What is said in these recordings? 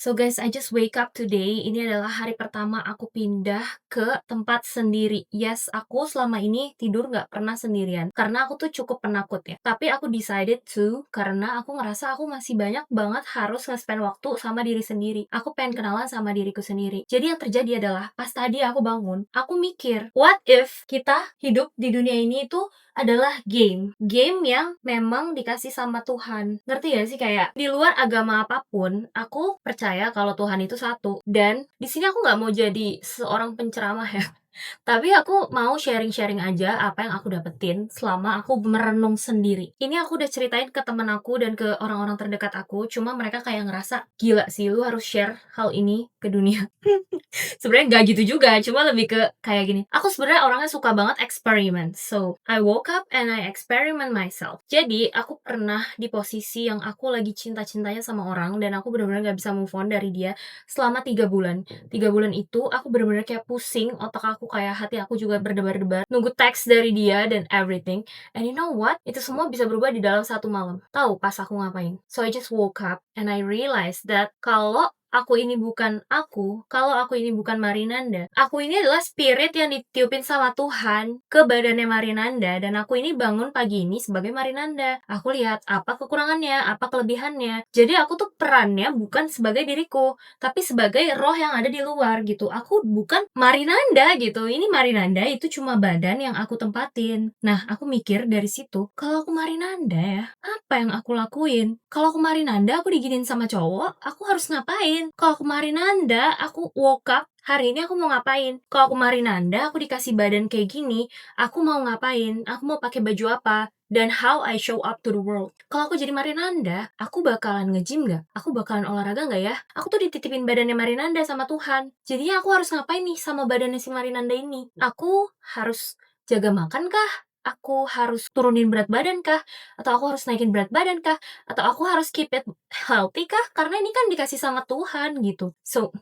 So guys, I just wake up today. Ini adalah hari pertama aku pindah ke tempat sendiri. Yes, aku selama ini tidur nggak pernah sendirian. Karena aku tuh cukup penakut ya. Tapi aku decided to, karena aku ngerasa aku masih banyak banget harus nge-spend waktu sama diri sendiri. Aku pengen kenalan sama diriku sendiri. Jadi yang terjadi adalah, pas tadi aku bangun, aku mikir, what if kita hidup di dunia ini itu adalah game. Game yang memang dikasih sama Tuhan. Ngerti gak sih? Kayak di luar agama apapun, aku percaya kalau Tuhan itu satu. Dan di sini aku nggak mau jadi seorang penceramah ya. Tapi aku mau sharing-sharing aja apa yang aku dapetin selama aku merenung sendiri. Ini aku udah ceritain ke temen aku dan ke orang-orang terdekat aku, cuma mereka kayak ngerasa, gila sih lu harus share hal ini ke dunia. Sebenarnya nggak gitu juga, cuma lebih ke kayak gini. Aku sebenarnya orangnya suka banget eksperimen. So, I woke up and I experiment myself. Jadi, aku pernah di posisi yang aku lagi cinta-cintanya sama orang dan aku benar-benar nggak bisa move on dari dia selama 3 bulan. 3 bulan itu aku benar-benar kayak pusing, otak aku kayak hati aku juga berdebar-debar, nunggu teks dari dia dan everything. And you know what? Itu semua bisa berubah di dalam satu malam. Tahu pas aku ngapain? So I just woke up and I realized that kalau aku ini bukan aku, kalau aku ini bukan Marinanda, aku ini adalah spirit yang ditiupin sama Tuhan ke badannya Marinanda, dan aku ini bangun pagi ini sebagai Marinanda. Aku lihat apa kekurangannya, apa kelebihannya. Jadi aku tuh perannya bukan sebagai diriku, tapi sebagai roh yang ada di luar gitu. Aku bukan Marinanda gitu. Ini Marinanda itu cuma badan yang aku tempatin. Nah, aku mikir dari situ, kalau aku Marinanda ya, apa yang aku lakuin? Kalau aku Marinanda, aku diginiin sama cowok, aku harus ngapain? Kalau aku Marinanda, aku woke up, hari ini aku mau ngapain? Kalau aku Marinanda, aku dikasih badan kayak gini, aku mau ngapain? Aku mau pakai baju apa? Dan how I show up to the world. Kalau aku jadi Marinanda, aku bakalan nge-gym nggak? Aku bakalan olahraga nggak ya? Aku tuh dititipin badannya Marinanda sama Tuhan. Jadinya aku harus ngapain nih sama badannya si Marinanda ini? Aku harus jaga makan kah? Aku harus turunin berat badan kah? Atau aku harus naikin berat badan kah? Atau aku harus keep it healthy kah? Karena ini kan dikasih sama Tuhan gitu. So,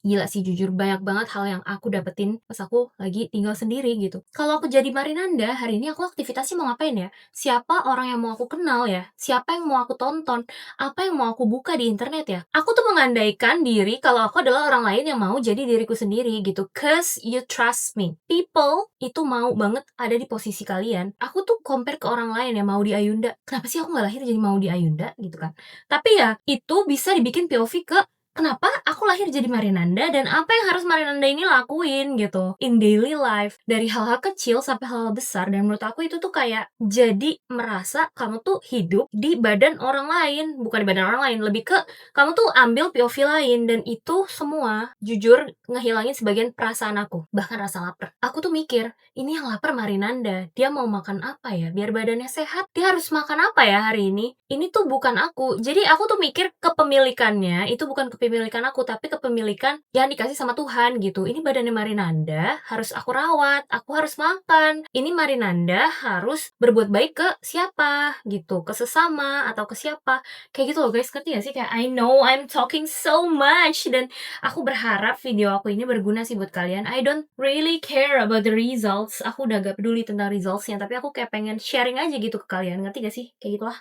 gila sih jujur banyak banget hal yang aku dapetin pas aku lagi tinggal sendiri gitu. Kalau aku jadi Marinanda, hari ini aku aktivitasnya mau ngapain ya? Siapa orang yang mau aku kenal ya? Siapa yang mau aku tonton? Apa yang mau aku buka di internet ya? Aku tuh mengandaikan diri kalau aku adalah orang lain yang mau jadi diriku sendiri gitu. Cause you trust me. People itu mau banget ada di posisi kalian. Aku tuh compare ke orang lain yang mau di Ayunda. Kenapa sih aku nggak lahir jadi mau di Ayunda gitu kan? Tapi ya itu bisa dibikin POV ke kenapa aku lahir jadi Marinanda dan apa yang harus Marinanda ini lakuin gitu in daily life, dari hal-hal kecil sampai hal besar. Dan menurut aku itu tuh kayak jadi merasa kamu tuh hidup di badan orang lain, bukan di badan orang lain, lebih ke kamu tuh ambil POV lain. Dan itu semua jujur ngehilangin sebagian perasaan aku, bahkan rasa lapar. Aku tuh mikir, ini yang lapar Marinanda, dia mau makan apa ya biar badannya sehat, dia harus makan apa ya hari ini tuh bukan aku. Jadi aku tuh mikir kepemilikannya itu bukan kepemilikan aku, tapi kepemilikan yang dikasih sama Tuhan gitu. Ini badannya Marinanda harus aku rawat, aku harus makan. Ini Marinanda harus berbuat baik ke siapa gitu, ke sesama atau ke siapa. Kayak gitu loh guys, ngerti gak sih? Kayak I know I'm talking so much, dan aku berharap video aku ini berguna sih buat kalian. I don't really care about the results. Aku udah gak peduli tentang resultsnya, tapi aku kayak pengen sharing aja gitu ke kalian. Ngerti gak sih? Kayak gitu lah.